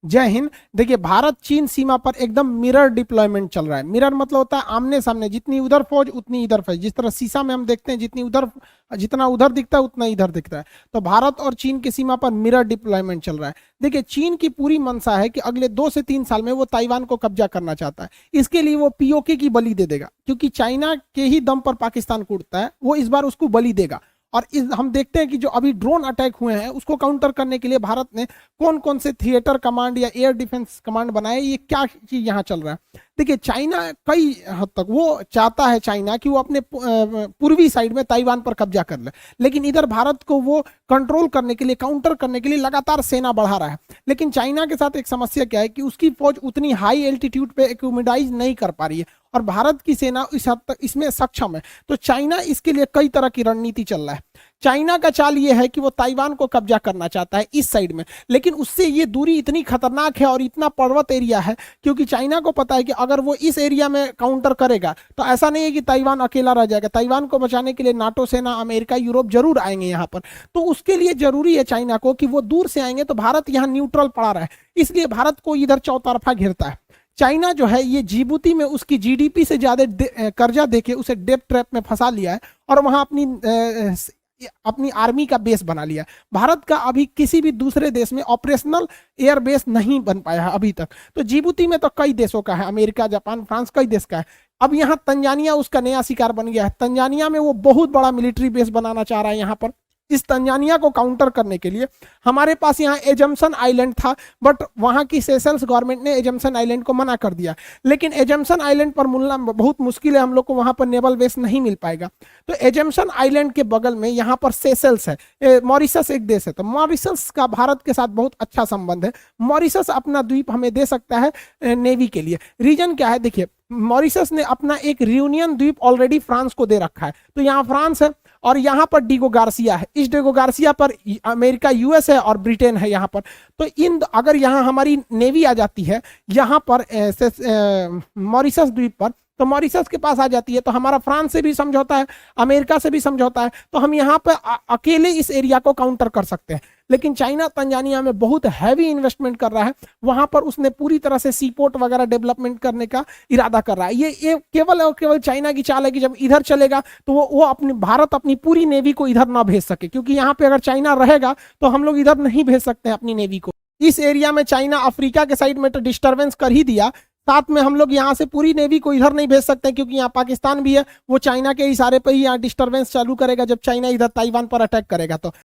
जय हिंद। देखिए, भारत चीन सीमा पर एकदम मिरर डिप्लॉयमेंट चल रहा है। मिरर मतलब होता है आमने सामने, जितनी उधर फौज उतनी इधर फौज। जिस तरह शीशा में हम देखते हैं जितना उधर दिखता है उतना इधर दिखता है, तो भारत और चीन की सीमा पर मिरर डिप्लॉयमेंट चल रहा है। देखिए, चीन की पूरी मंशा है कि अगले 2 से 3 साल में वो ताइवान को कब्जा करना चाहता है। इसके लिए वो पीओके की बलि दे देगा, क्योंकि चाइना के ही दम पर पाकिस्तान कूदता है, वो इस बार उसको बलि देगा। और हम देखते हैं कि जो अभी ड्रोन अटैक हुए हैं उसको काउंटर करने के लिए भारत ने कौन कौन से थिएटर कमांड या एयर डिफेंस कमांड बनाए, ये क्या चीज यहाँ चल रहा है। देखिए, चाइना कई हद तक वो चाहता है चाइना कि वो अपने पूर्वी साइड में ताइवान पर कब्जा कर ले, लेकिन इधर भारत को वो कंट्रोल करने के लिए, काउंटर करने के लिए लगातार सेना बढ़ा रहा है। लेकिन चाइना के साथ एक समस्या क्या है कि उसकी फौज उतनी हाई एल्टीट्यूड पे एक्यूमिडाइज नहीं कर पा रही है, और भारत की सेना इस हद तक इसमें सक्षम है। तो चाइना इसके लिए कई तरह की रणनीति चल रहा है। चाइना का चाल ये है कि वो ताइवान को कब्जा करना चाहता है इस साइड में, लेकिन उससे ये दूरी इतनी खतरनाक है और इतना पर्वत एरिया है, क्योंकि चाइना को पता है कि अगर वो इस एरिया में काउंटर करेगा तो ऐसा नहीं है कि ताइवान अकेला रह जाएगा। ताइवान को बचाने के लिए नाटो सेना, अमेरिका, यूरोप जरूर आएंगे यहाँ पर। तो उसके लिए जरूरी है चाइना को कि वो दूर से आएंगे तो भारत यहाँ न्यूट्रल पड़ा रहे, इसलिए भारत को इधर चौतरफा घेरता है। चाइना जो है ये जिबूती में उसकी जीडीपी से ज्यादा कर्जा देके उसे डेट ट्रैप में फंसा लिया है, और वहां अपनी आर्मी का बेस बना लिया। भारत का अभी किसी भी दूसरे देश में ऑपरेशनल एयर बेस नहीं बन पाया है अभी तक। तो जिबूती में तो कई देशों का है, अमेरिका, जापान, फ्रांस, कई देश का है। अब यहाँ तंजानिया उसका नया शिकार बन गया है। तंजानिया में वो बहुत बड़ा मिलिट्री बेस बनाना चाह रहा है यहाँ पर। इस तंजानिया को काउंटर करने के लिए हमारे पास यहाँ एजम्पशन आइलैंड था, बट वहाँ की सेशल्स गवर्नमेंट ने एजम्पशन आइलैंड को मना कर दिया। लेकिन एजम्पशन आइलैंड पर मिलना बहुत मुश्किल है, हम लोग को वहाँ पर नेवल बेस नहीं मिल पाएगा। तो एजम्पशन आइलैंड के बगल में यहाँ पर सेशल्स है, मॉरिशस एक देश है, तो मॉरिशस का भारत के साथ बहुत अच्छा संबंध है। मॉरिशस अपना द्वीप हमें दे सकता है नेवी के लिए। रीजन क्या है, देखिए, मॉरिशस ने अपना एक रियूनियन द्वीप ऑलरेडी फ्रांस को दे रखा है, तो यहाँ फ्रांस है और यहाँ पर डिगो गार्सिया है। इस डिगो गार्सिया पर अमेरिका, यूएस है और ब्रिटेन है यहाँ पर। तो अगर यहाँ हमारी नेवी आ जाती है यहाँ पर मॉरिशस द्वीप पर, तो मॉरिशस के पास आ जाती है, तो हमारा फ्रांस से भी समझौता है, अमेरिका से भी समझौता है, तो हम यहाँ पर अकेले इस एरिया को काउंटर कर सकते हैं। लेकिन चाइना तंजानिया में बहुत हैवी इन्वेस्टमेंट कर रहा है, वहां पर उसने पूरी तरह से सी पोर्ट वगैरह डेवलपमेंट करने का इरादा कर रहा है। ये केवल और केवल चाइना की चाल है कि जब इधर चलेगा तो वो भारत अपनी पूरी नेवी को इधर ना भेज सके, क्योंकि यहाँ पे अगर चाइना रहेगा तो हम लोग इधर नहीं भेज सकते हैं अपनी नेवी को। इस एरिया में चाइना अफ्रीका के साइड में तो डिस्टर्बेंस कर ही दिया, साथ में हम लोग यहाँ से पूरी नेवी को इधर नहीं भेज सकते, क्योंकि यहाँ पाकिस्तान भी है, वो चाइना के इशारे पर ही यहाँ डिस्टर्बेंस चालू करेगा जब चाइना इधर ताइवान पर अटैक करेगा। तो